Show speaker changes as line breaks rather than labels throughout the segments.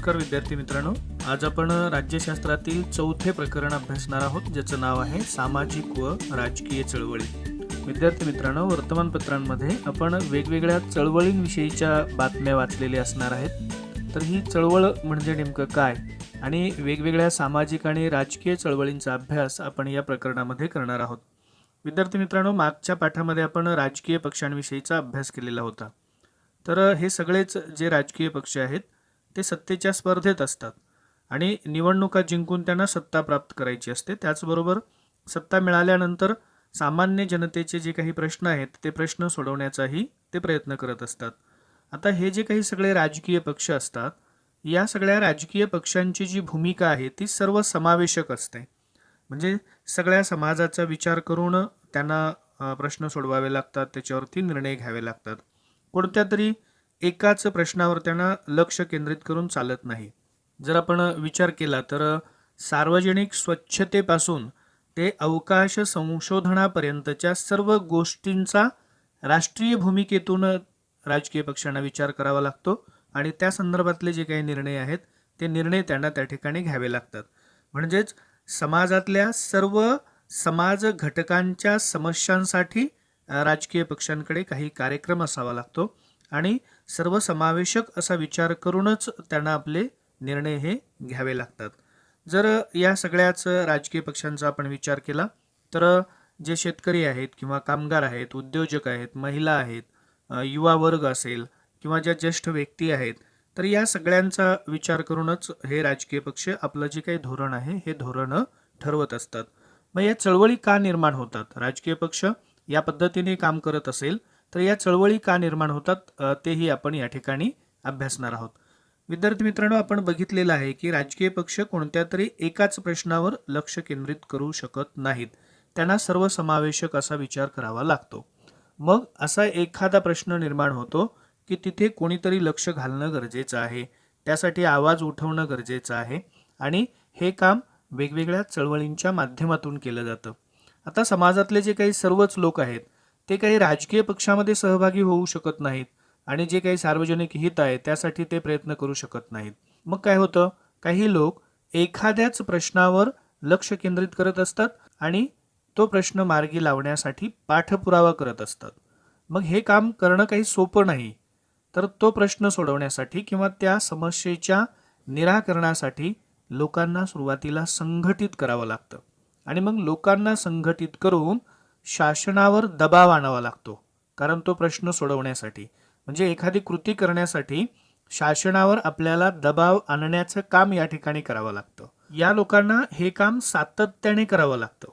नमस्कार विद्यार्थी मित्रांनो, आज आपण राज्यशास्त्रातील चौथे प्रकरण अभ्यासणार आहोत, ज्याचं नाव आहे सामाजिक व राजकीय चळवळी. विद्यार्थी मित्रांनो, वर्तमानपत्रांमध्ये आपण वेगवेगळ्या चळवळींविषयीच्या बातम्या वाचलेल्या असणार आहेत. तर ही चळवळ म्हणजे नेमकं काय आणि वेगवेगळ्या सामाजिक आणि राजकीय चळवळींचा अभ्यास आपण या प्रकरणामध्ये करणार आहोत. विद्यार्थी मित्रांनो, मागच्या पाठामध्ये आपण राजकीय पक्षांविषयीचा अभ्यास केलेला होता. तर हे सगळेच जे राजकीय पक्ष आहेत ते सत्तेच्या स्पर्धेत असतात आणि निवडणुका जिंकून त्यांना सत्ता प्राप्त करायची असते. त्याचबरोबर सत्ता मिळाल्यानंतर सामान्य जनतेचे जे काही प्रश्न आहेत ते प्रश्न सोडवण्याचाही ते प्रयत्न करत असतात. आता हे जे काही सगळे राजकीय पक्ष असतात, या सगळ्या राजकीय पक्षांची जी भूमिका आहे ती सर्वसमावेशक असते. म्हणजे सगळ्या समाजाचा विचार करून त्यांना प्रश्न सोडवावे लागतात, त्याच्यावरती निर्णय घ्यावे लागतात. कोणत्या तरी एकाच प्रश्नावर त्यांना लक्ष केंद्रित करून चालत नाही. जर आपण विचार केला तर सार्वजनिक स्वच्छतेपासून ते अवकाश संशोधनापर्यंतच्या सर्व गोष्टींचा राष्ट्रीय भूमिकेतून राजकीय पक्षांना विचार करावा लागतो आणि त्या संदर्भातले जे काही निर्णय आहेत ते निर्णय त्यांना त्या ठिकाणी घ्यावे लागतात. म्हणजेच समाजातल्या सर्व समाज घटकांच्या समस्यांसाठी राजकीय पक्षांकडे काही कार्यक्रम असावा लागतो आणि सर्वसमावेशक असा विचार करूनच त्यांना आपले निर्णय हे घ्यावे लागतात. जर या सगळ्याच राजकीय पक्षांचा आपण विचार केला तर जे शेतकरी आहेत किंवा कामगार आहेत, उद्योजक आहेत, महिला आहेत, युवा वर्ग असेल किंवा ज्या ज्येष्ठ व्यक्ती आहेत, तर या सगळ्यांचा विचार करूनच हे राजकीय पक्ष आपलं जे काही धोरण आहे हे धोरण ठरवत असतात. मग या चळवळी का निर्माण होतात? राजकीय पक्ष या पद्धतीने काम करत असेल तर या चळवळी का निर्माण होतात तेही आपण या ठिकाणी अभ्यासणार आहोत. विद्यार्थी मित्रांनो, आपण बघितलेलं आहे की राजकीय पक्ष कोणत्या तरी एकाच प्रश्नावर लक्ष केंद्रित करू शकत नाहीत. त्यांना सर्वसमावेशक असा विचार करावा लागतो. मग असा एखादा प्रश्न निर्माण होतो की तिथे कोणीतरी लक्ष घालणं गरजेचं आहे, त्यासाठी आवाज उठवणं गरजेचं आहे आणि हे काम वेगवेगळ्या चळवळींच्या माध्यमातून केलं जातं. आता समाजातले जे काही सर्वच लोक आहेत ते काही राजकीय पक्षामध्ये सहभागी होऊ शकत नाहीत आणि जे काही सार्वजनिक हित आहे त्यासाठी ते प्रयत्न करू शकत नाहीत. मग काय होतं, काही लोक एखाद्याच प्रश्नावर लक्ष केंद्रित करत असतात आणि तो प्रश्न मार्गी लावण्यासाठी पाठपुरावा करत असतात. मग हे काम करणं काही सोपं नाही. तर तो प्रश्न सोडवण्यासाठी किंवा त्या समस्येच्या निराकरणासाठी लोकांना सुरुवातीला संघटित करावं लागतं आणि मग लोकांना संघटित करून शासनावर दबाव आणावा लागतो. कारण तो प्रश्न सोडवण्यासाठी म्हणजे एखादी कृती करण्यासाठी शासनावर आपल्याला दबाव आणण्याचं काम या ठिकाणी करावं लागतं. या लोकांना हे काम सातत्याने करावं लागतं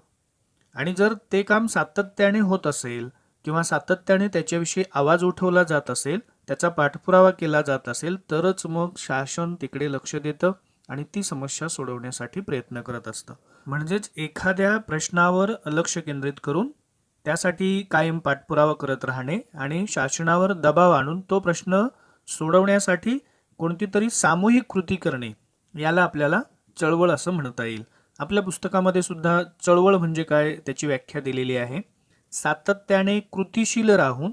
आणि जर ते काम सातत्याने होत असेल किंवा सातत्याने त्याच्याविषयी आवाज उठवला जात असेल, त्याचा पाठपुरावा केला जात असेल, तरच मग शासन तिकडे लक्ष देतं आणि ती समस्या सोडवण्यासाठी प्रयत्न करत असतं. म्हणजेच एखाद्या प्रश्नावर लक्ष केंद्रित करून त्यासाठी कायम पाठपुरावा करत राहणे आणि शासनावर दबाव आणून तो प्रश्न सोडवण्यासाठी कोणती तरी सामूहिक कृती करणे, याला आपल्याला चळवळ असं म्हणता येईल. आपल्या पुस्तकामध्ये सुद्धा चळवळ म्हणजे काय त्याची व्याख्या दिलेली आहे. सातत्याने कृतीशील राहून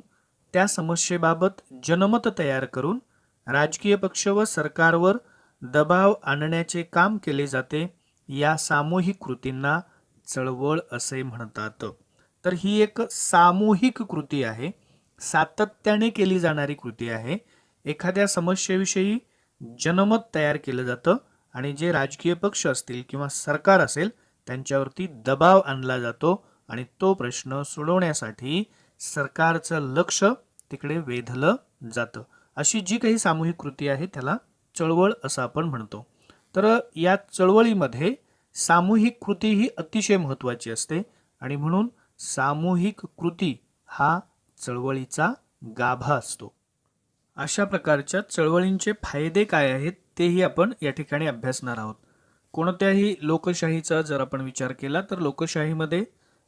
त्या समस्येबाबत जनमत तयार करून राजकीय पक्ष व सरकारवर दबाव आणण्याचे काम केले जाते. या सामूहिक कृतींना चळवळ असे म्हणतात. तर ही एक सामूहिक कृती आहे, सातत्याने केली जाणारी कृती आहे. एखाद्या समस्येविषयी जनमत तयार केलं जातं आणि जे राजकीय पक्ष असतील किंवा सरकार असेल त्यांच्यावरती दबाव आणला जातो आणि तो प्रश्न सोडवण्यासाठी सरकारचं लक्ष तिकडे वेधलं जातं. अशी जी काही सामूहिक कृती आहे त्याला चळवळ असं आपण म्हणतो. तर या चळवळीमध्ये सामूहिक कृती ही अतिशय महत्त्वाची असते आणि म्हणून सामूहिक कृती हा चळवळीचा गाभा असतो. अशा प्रकारच्या चळवळींचे फायदे काय आहेत तेही आपण या ठिकाणी अभ्यासणार आहोत. कोणत्याही लोकशाहीचा जर आपण विचार केला तर लोकशाहीमध्ये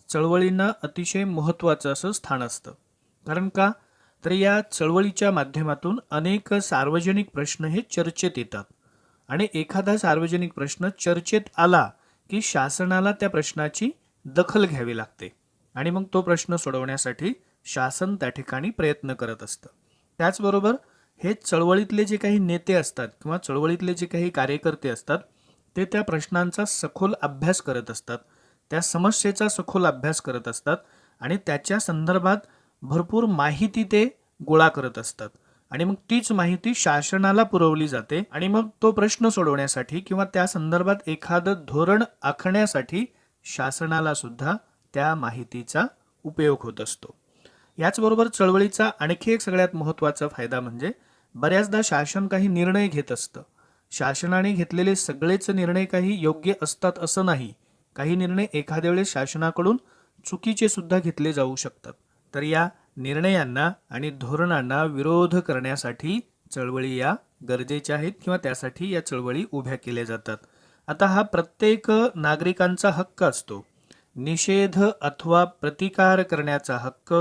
चळवळींना अतिशय महत्त्वाचं असं स्थान असतं. कारण का, तर या चळवळीच्या माध्यमातून अनेक सार्वजनिक प्रश्न हे चर्चेत येतात आणि एखादा सार्वजनिक प्रश्न चर्चेत आला की शासनाला त्या प्रश्नाची दखल घ्यावी लागते आणि मग तो प्रश्न सोडवण्यासाठी शासन त्या ठिकाणी प्रयत्न करत असतं. त्याचबरोबर हे चळवळीतले जे काही नेते असतात किंवा चळवळीतले जे काही कार्यकर्ते असतात ते त्या प्रश्नांचा सखोल अभ्यास करत असतात, त्या समस्येचा सखोल अभ्यास करत असतात आणि त्याच्या संदर्भात भरपूर माहिती ते गोळा करत असतात आणि मग तीच माहिती शासनाला पुरवली जाते आणि मग तो प्रश्न सोडवण्यासाठी किंवा त्या संदर्भात एखादं धोरण आखण्यासाठी शासनाला सुद्धा त्या माहितीचा उपयोग होत असतो. याचबरोबर चळवळीचा आणखी एक सगळ्यात महत्त्वाचा फायदा म्हणजे बऱ्याचदा शासन काही निर्णय घेत असतं. शासनाने घेतलेले सगळेच निर्णय काही योग्य असतात असं नाही. काही निर्णय एखाद्या वेळेस शासनाकडून चुकीचे सुद्धा घेतले जाऊ शकतात. तर या निर्णयांना आणि धोरणांना विरोध करण्यासाठी चळवळी या गरजेच्या आहेत किंवा त्यासाठी या चळवळी उभ्या केल्या जातात. आता हा प्रत्येक नागरिकांचा हक्क असतो. निषेध अथवा प्रतिकार करण्याचा हक्क,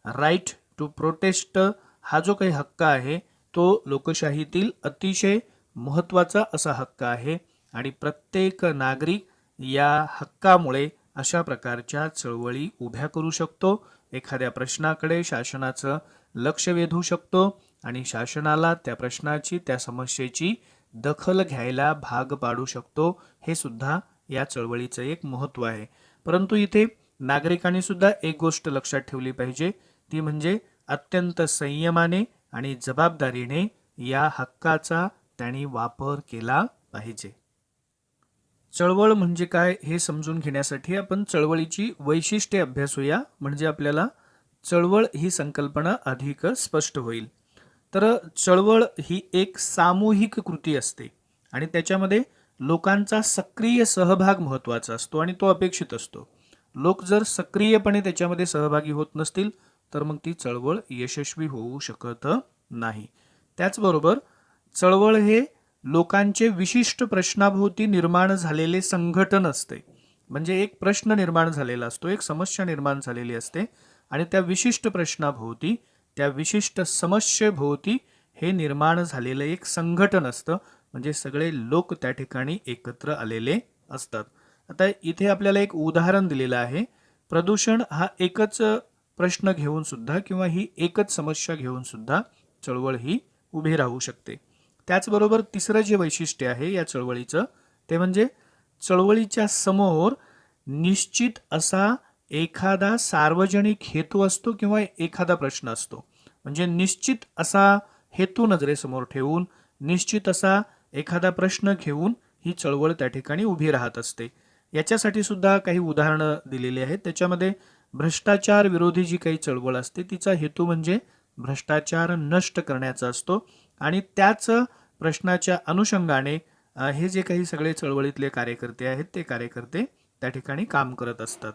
राईट टू प्रोटेस्ट, हा जो काही हक्क आहे तो लोकशाहीतील अतिशय महत्त्वाचा असा हक्क आहे आणि प्रत्येक नागरिक या हक्कामुळे अशा प्रकारच्या चळवळी उभ्या करू शकतो. एखाद्या प्रश्नाकडे शासनाचं लक्ष वेधू शकतो आणि शासनाला त्या प्रश्नाची, त्या समस्येची दखल घ्यायला भाग पाडू शकतो. हे सुद्धा या चळवळीचं एक महत्त्व आहे. परंतु इथे नागरिकांनी सुद्धा एक गोष्ट लक्षात ठेवली पाहिजे, ती म्हणजे अत्यंत संयमाने आणि जबाबदारीने या हक्काचा त्यांनी वापर केला पाहिजे. चळवळ म्हणजे काय हे समजून घेण्यासाठी आपण चळवळीची वैशिष्ट्ये अभ्यासूया, म्हणजे आपल्याला चळवळ ही संकल्पना अधिक स्पष्ट होईल. तर चळवळ ही एक सामूहिक कृती असते आणि त्याच्यामध्ये लोकांचा सक्रिय सहभाग महत्त्वाचा असतो आणि तो अपेक्षित असतो. लोक जर सक्रियपणे त्याच्यामध्ये सहभागी होत नसतील तर मग ती चळवळ यशस्वी होऊ शकत नाही. त्याचबरोबर चळवळ हे लोकांचे विशिष्ट प्रश्नाभोवती निर्माण झालेले संघटन असते. म्हणजे एक प्रश्न निर्माण झालेला असतो, एक समस्या निर्माण झालेली असते आणि त्या विशिष्ट प्रश्नाभोवती, त्या विशिष्ट समस्येभोवती हे निर्माण झालेलं एक संघटन असतं. म्हणजे सगळे लोक त्या ठिकाणी एकत्र आलेले असतात. आता इथे आपल्याला एक उदाहरण दिलेलं आहे. प्रदूषण हा एकच प्रश्न घेऊन सुद्धा किंवा ही एकच समस्या घेऊन सुद्धा चळवळ ही उभी राहू शकते. त्याचबरोबर तिसरं जे वैशिष्ट्य आहे या चळवळीचं ते म्हणजे चळवळीच्या समोर निश्चित असा एखादा सार्वजनिक हेतू असतो किंवा एखादा प्रश्न असतो. म्हणजे निश्चित असा हेतू नजरेसमोर ठेवून, निश्चित असा एखादा प्रश्न घेऊन ही चळवळ त्या ठिकाणी उभी राहत असते. याच्यासाठी सुद्धा काही उदाहरणं दिलेली आहेत. त्याच्यामध्ये भ्रष्टाचार विरोधी जी काही चळवळ असते तिचा हेतू म्हणजे भ्रष्टाचार नष्ट करण्याचा असतो आणि त्याच प्रश्नाच्या अनुषंगाने हे जे काही सगळे चळवळीतले कार्यकर्ते आहेत ते कार्यकर्ते त्या ठिकाणी काम करत असतात.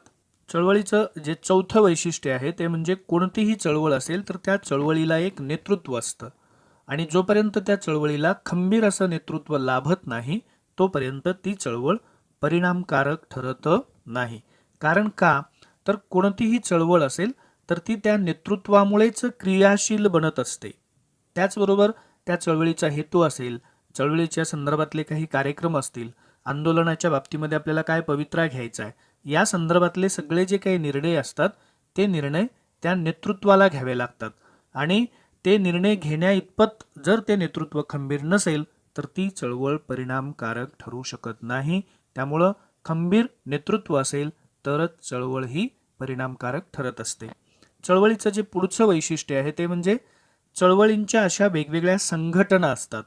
चळवळीचं जे चौथं वैशिष्ट्य आहे ते म्हणजे कोणतीही चळवळ असेल तर त्या चळवळीला एक नेतृत्व असतं आणि जोपर्यंत त्या चळवळीला खंबीर असं नेतृत्व लाभत नाही तोपर्यंत ती चळवळ परिणामकारक ठरत नाही. कारण का तर कोणतीही चळवळ असेल तर ती त्या नेतृत्वामुळेच क्रियाशील बनत असते. त्याचबरोबर त्या चळवळीचा हेतू असेल, चळवळीच्या संदर्भातले काही कार्यक्रम असतील, आंदोलनाच्या बाबतीमध्ये आपल्याला काय पवित्रा घ्यायचा आहे, या संदर्भातले सगळे जे काही निर्णय असतात ते निर्णय त्या नेतृत्वाला घ्यावे लागतात आणि ते निर्णय घेण्या इतपत जर ते नेतृत्व खंबीर नसेल तर ती चळवळ परिणामकारक ठरू शकत नाही. त्यामुळं खंबीर नेतृत्व असेल तरच चळवळ ही परिणामकारक ठरत असते. चळवळीचं जे पुढचं वैशिष्ट्य आहे ते म्हणजे चळवळींच्या अशा वेगवेगळ्या संघटना असतात.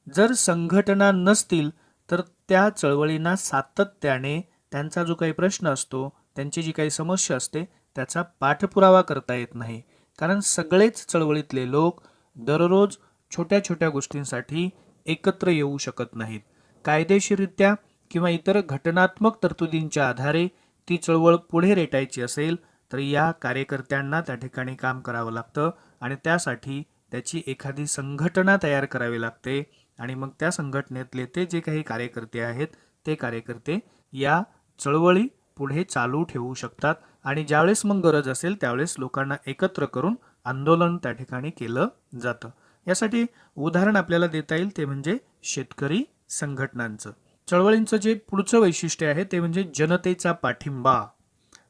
जर संघटना नसतील तर त्या चळवळींना सातत्याने त्यांचा जो काही प्रश्न असतो, त्यांची जी काही समस्या असते त्याचा पाठपुरावा करता येत नाही. कारण सगळेच चळवळीतले लोक दररोज छोट्या छोट्या गोष्टींसाठी एकत्र येऊ शकत नाहीत. कायदेशीररित्या किंवा इतर घटनात्मक तरतुदींच्या आधारे ती चळवळ पुढे रेटायची असेल तर या कार्यकर्त्यांना त्या ठिकाणी काम करावं लागतं आणि त्यासाठी त्याची एखादी संघटना तयार करावी लागते आणि मग त्या संघटनेतले ते जे काही कार्यकर्ते आहेत ते कार्यकर्ते या चळवळी पुढे चालू ठेवू शकतात आणि ज्यावेळेस मग गरज असेल त्यावेळेस लोकांना एकत्र करून आंदोलन त्या ठिकाणी केलं जातं. यासाठी उदाहरण आपल्याला देता येईल ते म्हणजे शेतकरी संघटनांचं. चळवळींचं जे पुढचं वैशिष्ट्य आहे ते म्हणजे जनतेचा पाठिंबा.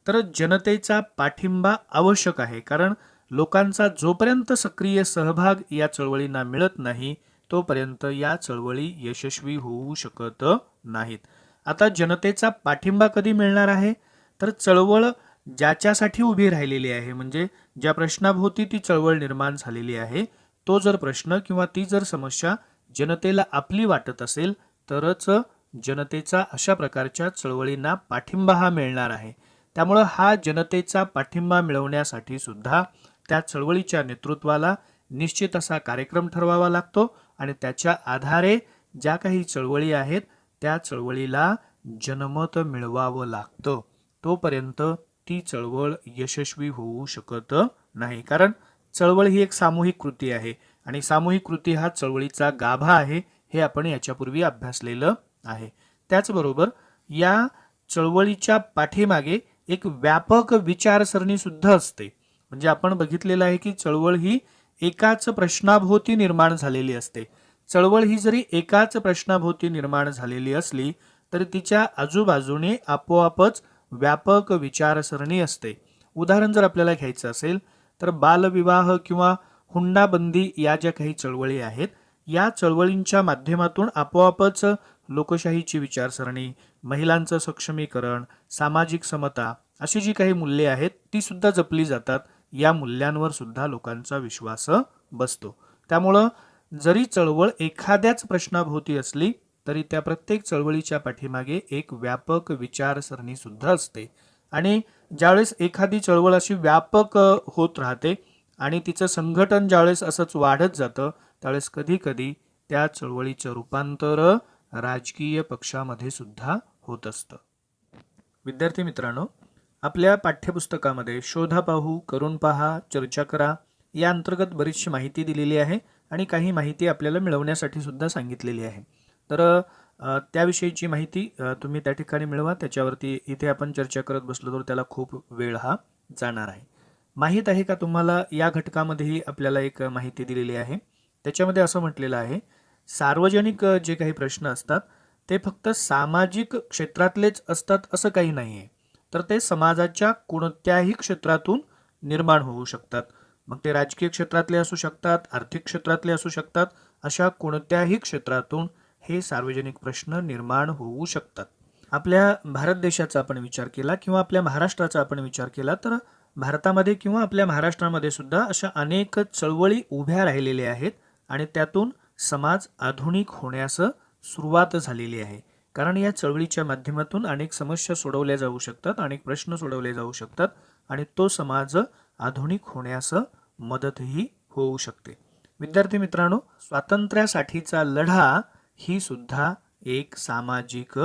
तर जनतेचा पाठिंबा आवश्यक आहे कारण लोकांचा जोपर्यंत सक्रिय सहभाग या चळवळींना मिळत नाही तोपर्यंत या चळवळी यशस्वी होऊ शकत नाहीत. आता जनतेचा पाठिंबा कधी मिळणार आहे, तर चळवळ ज्याच्यासाठी उभी राहिलेली आहे, म्हणजे ज्या प्रश्नाभोवती ती चळवळ निर्माण झालेली आहे, तो जर प्रश्न किंवा ती जर समस्या जनतेला आपली वाटत असेल तरच जनतेचा अशा प्रकारच्या चळवळींना पाठिंबा हा मिळणार आहे. त्यामुळं हा जनतेचा पाठिंबा मिळवण्यासाठी सुद्धा त्या चळवळीच्या नेतृत्वाला निश्चित असा कार्यक्रम ठरवावा लागतो आणि त्याच्या आधारे ज्या काही चळवळी आहेत त्या चळवळीला जनमत मिळवावं लागतं. तोपर्यंत ती चळवळ यशस्वी होऊ शकत नाही, कारण चळवळ ही एक सामूहिक कृती आहे आणि सामूहिक कृती हा चळवळीचा गाभा आहे, हे आपण याच्यापूर्वी अभ्यासलेलं आहे. त्याचबरोबर या चळवळीच्या पाठीमागे एक व्यापक विचारसरणी सुद्धा असते. म्हणजे आपण बघितलेलं आहे की चळवळ ही एकाच प्रश्नाभोवती निर्माण झालेली असते. चळवळ ही जरी एकाच प्रश्नाभोवती निर्माण झालेली असली तरी तिच्या आजूबाजूने आपोआपच व्यापक विचारसरणी असते. उदाहरण जर आपल्याला घ्यायचं असेल तर बालविवाह किंवा हुंडाबंदी या ज्या काही चळवळी आहेत, या चळवळींच्या माध्यमातून आपोआपच लोकशाहीची विचारसरणी, महिलांचं सक्षमीकरण, सामाजिक समता अशी जी काही मूल्ये आहेत ती सुद्धा जपली जातात. या मूल्यांवर सुद्धा लोकांचा विश्वास बसतो. त्यामुळं जरी चळवळ एखाद्याच प्रश्नाभोवती असली तरी त्या प्रत्येक चळवळीच्या पाठीमागे एक व्यापक विचारसरणी सुद्धा असते. आणि ज्यावेळेस एखादी चळवळ अशी व्यापक होत राहते आणि तिचं संघटन ज्यावेळेस असंच वाढत जातं त्यावेळेस कधी कधी त्या चळवळीचं रूपांतर राजकीय पक्षामध्ये सुद्धा होत असतं. विद्यार्थी मित्रांनो, आपल्या पाठ्यपुस्तकामध्ये शोधा पाहू, करून पहा, चर्चा करा या अंतर्गत बरीचशी माहिती दिलेली आहे आणि काही माहिती आपल्याला मिळवण्यासाठी सुद्धा सांगितलेली आहे. तर त्याविषयीची माहिती तुम्ही त्या ठिकाणी मिळवा. त्याच्यावरती इथे आपण चर्चा करत बसलो तर त्याला खूप वेळ हा जाणार आहे. माहीत आहे का तुम्हाला, या घटकामध्येही आपल्याला एक माहिती दिलेली आहे. त्याच्यामध्ये असं म्हटलेलं आहे, सार्वजनिक जे काही प्रश्न असतात ते फक्त सामाजिक क्षेत्रातलेच असतात असं काही नाही आहे, तर ते समाजाच्या कोणत्याही क्षेत्रातून निर्माण होऊ शकतात. मग ते राजकीय क्षेत्रातले असू शकतात, आर्थिक क्षेत्रातले असू शकतात, अशा कोणत्याही क्षेत्रातून हे सार्वजनिक प्रश्न निर्माण होऊ शकतात. आपल्या भारत देशाचा आपण विचार केला किंवा आपल्या महाराष्ट्राचा आपण विचार केला तर भारतामध्ये किंवा आपल्या महाराष्ट्रामध्ये सुद्धा अशा अनेक चळवळी उभ्या राहिलेल्या आहेत आणि त्यातून समाज आधुनिक होण्यास सुरुवात झालेली आहे. कारण या चळवळीच्या माध्यमातून अनेक समस्या सोडवल्या जाऊ शकतात, अनेक प्रश्न सोडवले जाऊ शकतात आणि तो समाज आधुनिक होण्यास मदतही होऊ शकते. विद्यार्थी मित्रांनो, स्वातंत्र्यासाठीचा लढा ही सुद्धा एक सामाजिक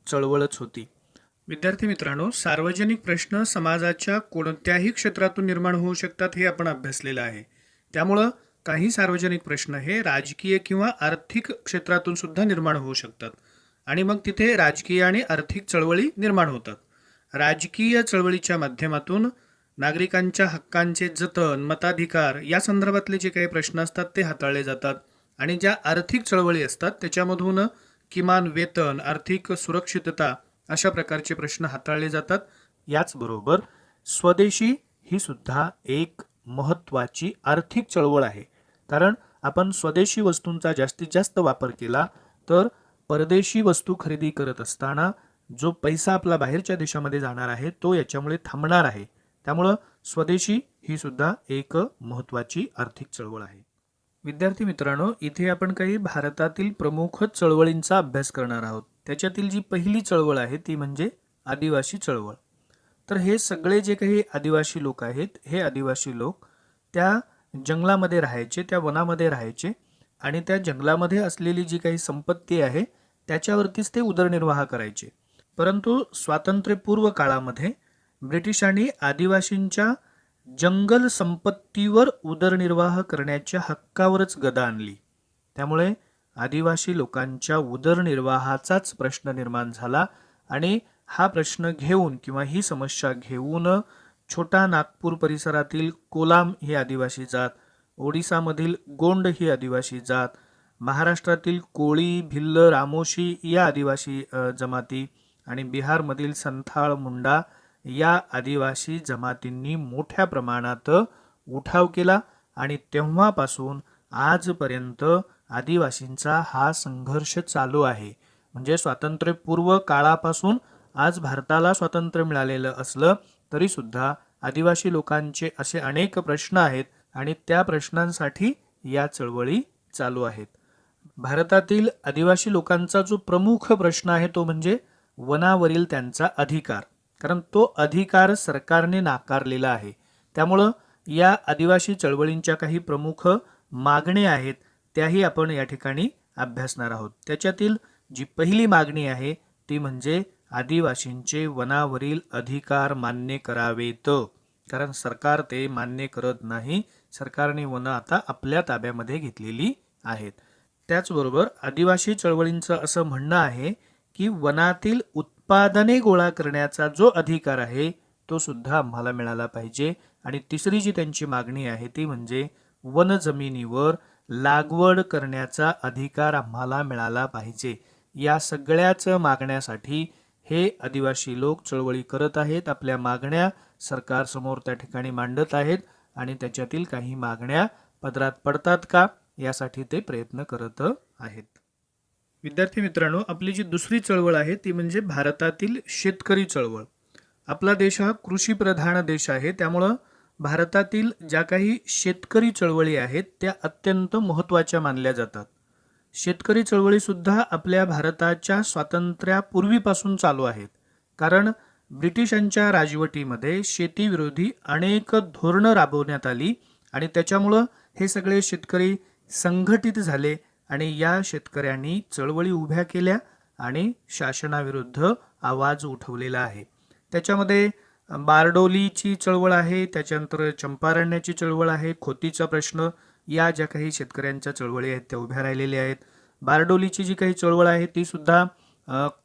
चळवळच होती. विद्यार्थी मित्रांनो, सार्वजनिक प्रश्न समाजाच्या कोणत्याही क्षेत्रातून निर्माण होऊ शकतात हे आपण अभ्यासलेलं आहे. त्यामुळं काही सार्वजनिक प्रश्न हे राजकीय किंवा आर्थिक क्षेत्रातून सुद्धा निर्माण होऊ शकतात आणि मग तिथे राजकीय आणि आर्थिक चळवळी निर्माण होतात. राजकीय चळवळीच्या माध्यमातून नागरिकांच्या हक्कांचे जतन, मताधिकार या संदर्भातले जे काही प्रश्न असतात ते हाताळले जातात आणि ज्या आर्थिक चळवळी असतात त्याच्यामधून किमान वेतन, आर्थिक सुरक्षितता अशा प्रकारचे प्रश्न हाताळले जातात. याचबरोबर स्वदेशी ही सुद्धा एक महत्त्वाची आर्थिक चळवळ आहे. कारण आपण स्वदेशी वस्तूंचा जास्तीत जास्त वापर केला तर परदेशी वस्तू खरेदी करत असताना जो पैसा आपला बाहेरच्या देशामध्ये जाणार आहे तो याच्यामुळे थांबणार आहे. त्यामुळं स्वदेशी ही सुद्धा एक महत्त्वाची आर्थिक चळवळ आहे. विद्यार्थी मित्रांनो, इथे आपण काही भारतातील प्रमुख चळवळींचा अभ्यास करणार आहोत. त्याच्यातील जी पहिली चळवळ आहे ती म्हणजे आदिवासी चळवळ. तर हे सगळे जे काही आदिवासी लोक आहेत, हे आदिवासी लोक त्या जंगलामध्ये राहायचे, त्या वनामध्ये राहायचे आणि त्या जंगलामध्ये असलेली जी काही संपत्ती आहे त्याच्यावरतीच ते उदरनिर्वाह करायचे. परंतु स्वातंत्र्यपूर्व काळामध्ये ब्रिटिशांनी आदिवासींच्या जंगल संपत्तीवर उदरनिर्वाह करण्याच्या हक्कावरच गदा आणली. त्यामुळे आदिवासी लोकांच्या उदरनिर्वाहाचाच प्रश्न निर्माण झाला आणि हा प्रश्न घेऊन किंवा ही समस्या घेऊन छोटा नागपूर परिसरातील कोलाम ही आदिवासी जात, ओडिसामधील गोंड ही आदिवासी जात, महाराष्ट्रातील कोळी, भिल्ल, रामोशी या आदिवासी जमाती आणि बिहारमधील संथाळ, मुंडा या आदिवासी जमातींनी मोठ्या प्रमाणात उठाव केला आणि तेव्हापासून आजपर्यंत आदिवासींचा हा संघर्ष चालू आहे. म्हणजे स्वातंत्र्यपूर्व काळापासून आज भारताला स्वातंत्र्य मिळालेलं असलं तरी सुद्धा आदिवासी लोकांचे असे अनेक प्रश्न आहेत आणि त्या प्रश्नांसाठी या चळवळी चालू आहेत. भारतातील आदिवासी लोकांचा जो प्रमुख प्रश्न आहे तो म्हणजे वनावरील त्यांचा अधिकार, कारण तो अधिकार सरकारने नाकारलेला आहे. त्यामुळं या आदिवासी चळवळींच्या काही प्रमुख मागण्या आहेत त्याही आपण या ठिकाणी अभ्यासणार आहोत. त्याच्यातील जी पहिली मागणी आहे ती म्हणजे आदिवासींचे वनावरील अधिकार मान्य करावेत, कारण सरकार ते मान्य करत नाही. सरकारने वनं आता आपल्या ताब्यामध्ये घेतलेली आहेत. त्याचबरोबर आदिवासी चळवळींचं असं म्हणणं आहे की वनातील उत्पादने गोळा करण्याचा जो अधिकार आहे तो सुद्धा आम्हाला मिळाला पाहिजे. आणि तिसरी जी त्यांची मागणी आहे ती म्हणजे वन जमिनीवर लागवड करण्याचा अधिकार आम्हाला मिळाला पाहिजे. या सगळ्याच मागण्यासाठी हे आदिवासी लोक चळवळी करत आहेत. आपल्या मागण्या सरकारसमोर त्या ठिकाणी मांडत आहेत आणि त्याच्यातील काही मागण्या पदरात पडतात का यासाठी ते प्रयत्न करत आहेत. विद्यार्थी मित्रांनो, आपली जी दुसरी चळवळ आहे ती म्हणजे भारतातील शेतकरी चळवळ. आपला देश हा कृषीप्रधान देश आहे, त्यामुळं भारतातील ज्या काही शेतकरी चळवळी आहेत त्या अत्यंत महत्त्वाच्या मानल्या जातात. शेतकरी चळवळी सुद्धा आपल्या भारताच्या स्वातंत्र्यापूर्वीपासून चालू आहेत, कारण ब्रिटिशांच्या राजवटीमध्ये शेतीविरोधी अनेक धोरणं राबवण्यात आली आणि त्याच्यामुळं हे सगळे शेतकरी संघटित झाले आणि या शेतकऱ्यांनी चळवळी उभ्या केल्या आणि शासनाविरुद्ध आवाज उठवलेला आहे. त्याच्यामध्ये बारडोलीची चळवळ आहे, त्याच्यानंतर चंपारण्याची चळवळ आहे, खोतीचा प्रश्न, या ज्या काही शेतकऱ्यांच्या चळवळी आहेत त्या उभ्या राहिलेल्या आहेत. बारडोलीची जी काही चळवळ आहे ती सुद्धा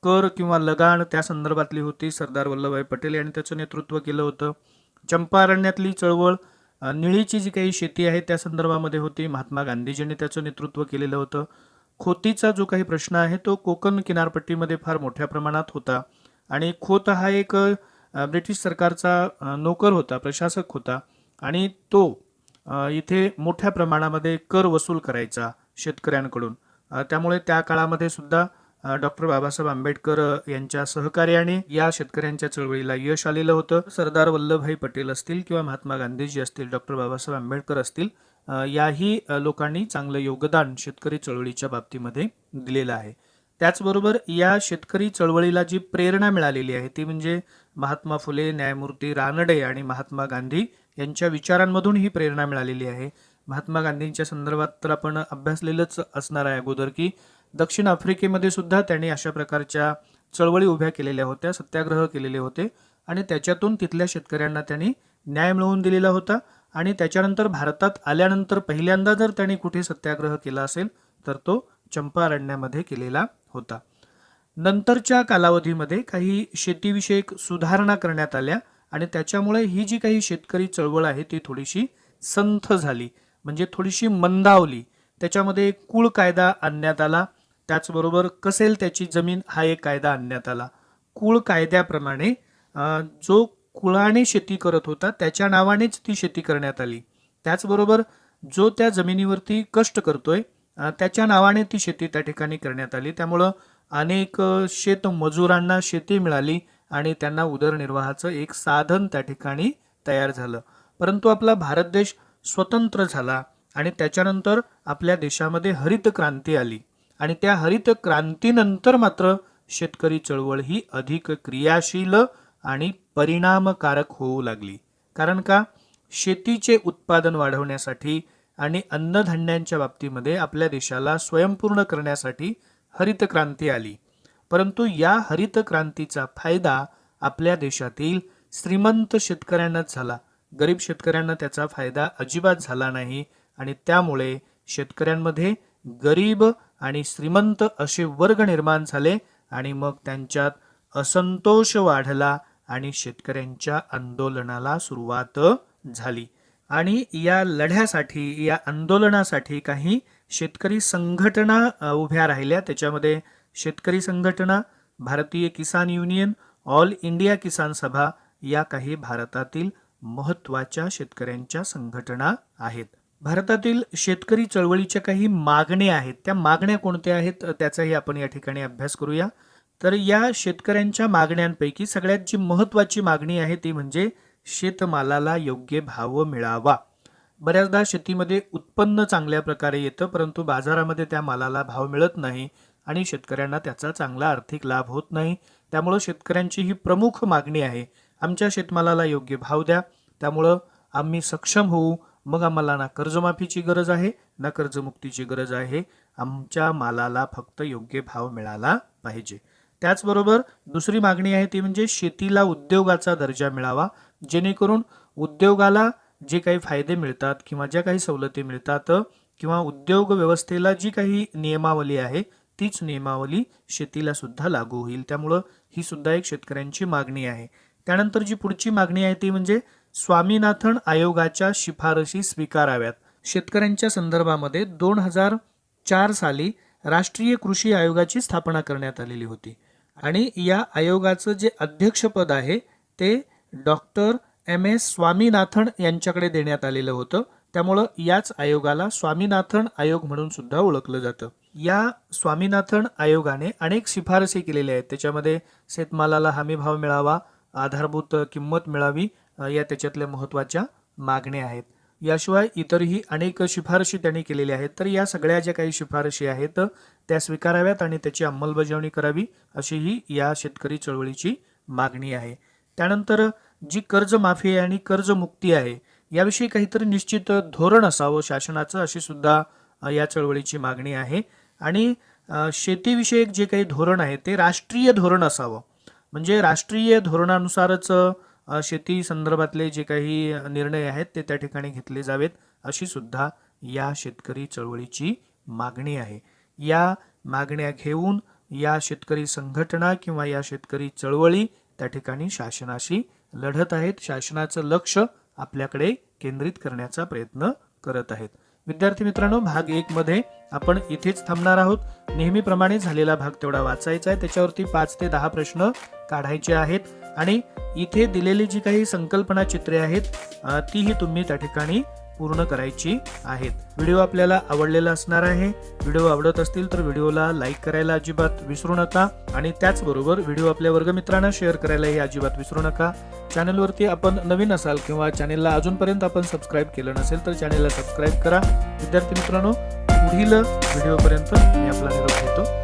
कर किंवा लगान त्या संदर्भातली होती. सरदार वल्लभभाई पटेल यांनी त्याचं नेतृत्व केलं होतं. चंपारण्यातली चळवळ निळीची जी काही शेती आहे त्या संदर्भामध्ये होती. महात्मा गांधीजींनी त्याचं नेतृत्व केलेलं होतं. खोतीचा जो काही प्रश्न आहे तो कोकण किनारपट्टीमध्ये फार मोठ्या प्रमाणात होता आणि खोत हा एक ब्रिटिश सरकारचा नोकर होता, प्रशासक होता आणि तो इथे मोठ्या प्रमाणामध्ये कर वसूल करायचा शेतकऱ्यांकडून. त्यामुळे त्या काळामध्ये सुद्धा डॉक्टर बाबासाहेब आंबेडकर यांच्या सहकार्याने या शेतकऱ्यांच्या चळवळीला यश आलेलं होतं. सरदार वल्लभभाई पटेल असतील किंवा महात्मा गांधीजी असतील, डॉक्टर बाबासाहेब आंबेडकर असतील, याही लोकांनी चांगलं योगदान शेतकरी चळवळीच्या बाबतीमध्ये दिलेलं आहे. त्याचबरोबर या शेतकरी चळवळीला जी प्रेरणा मिळालेली आहे ती म्हणजे महात्मा फुले, न्यायमूर्ती रानडे आणि महात्मा गांधी यांच्या विचारांमधून ही प्रेरणा मिळालेली आहे. महात्मा गांधींच्या संदर्भात तर आपण अभ्यासलेलंच असणार आहे अगोदर की दक्षिण आफ्रिकेमध्ये सुद्धा त्यांनी अशा प्रकारच्या चळवळी उभ्या केलेल्या होत्या, सत्याग्रह केलेले होते आणि त्याच्यातून तिथल्या शेतकऱ्यांना त्यांनी न्याय मिळवून दिलेला होता. आणि त्याच्यानंतर भारतात आल्यानंतर पहिल्यांदा जर त्यांनी कुठे सत्याग्रह केला असेल तर तो चंपारण्यामध्ये केलेला होता. नंतरच्या कालावधीमध्ये काही शेतीविषयक सुधारणा करण्यात आल्या आणि त्याच्यामुळे ही जी काही शेतकरी चळवळ आहे ती थोडीशी संथ झाली, म्हणजे थोडीशी मंदावली. त्याच्यामध्ये कुळ कायदा आणण्यात आला, त्याचबरोबर कसेल त्याची जमीन हा एक कायदा आणण्यात आला. कुळ कायद्याप्रमाणे जो कुळाने शेती करत होता त्याच्या नावानेच ती शेती करण्यात आली. त्याचबरोबर जो त्या जमिनीवरती कष्ट करतोय त्याच्या नावाने ती शेती त्या ठिकाणी करण्यात आली. त्यामुळं अनेक शेतमजुरांना शेती मिळाली आणि त्यांना उदरनिर्वाहाचं एक साधन त्या ठिकाणी तयार झालं. परंतु आपला भारत देश स्वतंत्र झाला आणि त्याच्यानंतर आपल्या देशामध्ये हरित क्रांती आली आणि त्या हरित क्रांतीनंतर मात्र शेतकरी चळवळ ही अधिक क्रियाशील आणि परिणामकारक होऊ लागली. कारण का, शेतीचे उत्पादन वाढवण्यासाठी आणि अन्नधान्यांच्या बाबतीमध्ये आपल्या देशाला स्वयंपूर्ण करण्यासाठी हरित क्रांती आली. परंतु या हरित क्रांतीचा फायदा आपल्या देशातील श्रीमंत शेतकऱ्यांनाच झाला, गरीब शेतकऱ्यांना त्याचा फायदा अजिबात झाला नाही आणि त्यामुळे शेतकऱ्यांमध्ये गरीब आणि श्रीमंत असे वर्ग निर्माण झाले आणि मग त्यांच्यात असंतोष वाढला आणि शेतकऱ्यांच्या आंदोलनाला सुरुवात झाली. आणि या लढ्यासाठी, या आंदोलनासाठी काही शेतकरी संघटना उभ्या राहिल्या. त्याच्यामध्ये शेतकरी संघटना, भारतीय किसान युनियन, ऑल इंडिया किसान सभा या काही भारतातील महत्त्वाच्या शेतकऱ्यांच्या संघटना आहेत. भारतातील शेतकरी चळवळीच्या काही मागण्या आहेत. त्या मागण्या कोणत्या आहेत त्याचाही आपण या ठिकाणी अभ्यास करूया. तर या शेतकऱ्यांच्या मागण्यांपैकी सगळ्यात जी महत्त्वाची मागणी आहे ती म्हणजे शेतमालाला योग्य भाव मिळावा. बऱ्याचदा शेतीमध्ये उत्पन्न चांगल्या प्रकारे येतं, परंतु बाजारामध्ये त्या मालाला भाव मिळत नाही आणि शेतकऱ्यांना त्याचा चांगला आर्थिक लाभ होत नाही. त्यामुळं शेतकऱ्यांची ही प्रमुख मागणी आहे, आमच्या शेतमालाला योग्य भाव द्या. त्यामुळं आम्ही सक्षम होऊ. मग आम्हाला ना कर्जमाफीची गरज आहे ना कर्जमुक्तीची गरज आहे. आमच्या मालाला फक्त योग्य भाव मिळाला पाहिजे. त्याचबरोबर दुसरी मागणी आहे ती म्हणजे शेतीला उद्योगाचा दर्जा मिळावा, जेणेकरून उद्योगाला जे काही फायदे मिळतात किंवा ज्या काही सवलती मिळतात किंवा उद्योग व्यवस्थेला जी काही नियमावली आहे तीच नियमावली शेतीला सुद्धा लागू होईल. त्यामुळं ही सुद्धा एक शेतकऱ्यांची मागणी आहे. त्यानंतर जी पुढची मागणी आहे ती म्हणजे स्वामीनाथन आयोगाच्या शिफारशी स्वीकाराव्यात. शेतकऱ्यांच्या संदर्भामध्ये 2004 साली राष्ट्रीय कृषी आयोगाची स्थापना करण्यात आलेली होती आणि या आयोगाचं जे अध्यक्षपद आहे ते डॉक्टर MS स्वामीनाथन यांच्याकडे देण्यात आलेलं होतं. त्यामुळं याच आयोगाला स्वामीनाथन आयोग म्हणून सुद्धा ओळखलं जातं. या स्वामीनाथन आयोगाने अनेक शिफारसी केलेल्या आहेत. त्याच्यामध्ये शेतमालाला हमी भाव मिळावा, आधारभूत किंमत मिळावी, या त्याच्यातल्या महत्त्वाच्या मागण्या आहेत. याशिवाय इतरही अनेक शिफारशी त्यांनी केलेल्या आहेत. तर या सगळ्या ज्या काही शिफारशी आहेत त्या स्वीकाराव्यात आणि त्याची अंमलबजावणी करावी अशी ही या शेतकरी चळवळीची मागणी आहे. त्यानंतर जी कर्जमाफी आहे आणि कर्जमुक्ती आहे याविषयी काहीतरी निश्चित धोरण असावं शासनाचं, अशी सुद्धा या चळवळीची मागणी आहे. आणि शेतीविषयक जे काही धोरण आहे ते राष्ट्रीय धोरण असावं, म्हणजे राष्ट्रीय धोरणानुसारच शेती संदर्भातले जे काही निर्णय आहेत ते त्या ठिकाणी घेतले जावेत, अशी सुद्धा या शेतकरी चळवळीची मागणी आहे. या मागण्या घेऊन या शेतकरी संघटना किंवा या शेतकरी चळवळी त्या ठिकाणी शासनाशी लढत आहेत. शासनाचं लक्ष आपल्याकडे केंद्रित करण्याचा प्रयत्न करत आहेत. विद्यार्थी मित्रांनो, भाग 1 मध्ये आपण इथेच थांबणार आहोत. नेहमीप्रमाणे झालेला भाग तेवढा वाचायचा आहे. त्याच्यावरती 5 ते 10 प्रश्न काढायचे आहेत आणि इथे दिलेली जी काही संकल्पना चित्रे आहेत तीही तुम्ही त्या ठिकाणी पूर्ण करायची आहेत. व्हिडिओ आपल्याला आवडलेला असणार आहे. व्हिडिओ आवडत असतील तर व्हिडिओला लाईक करायला अजिबात विसरू नका आणि त्याचबरोबर व्हिडिओ आपल्या वर्गमित्रांना शेअर करायलाही अजिबात विसरू नका. चॅनलवरती आपण नवीन असाल किंवा चॅनलला अजूनपर्यंत आपण सबस्क्राईब केलं नसेल तर चॅनलला सबस्क्राईब करा. विद्यार्थी मित्रांनो, पुढील व्हिडिओपर्यंत मी आपला निरोप घेतो.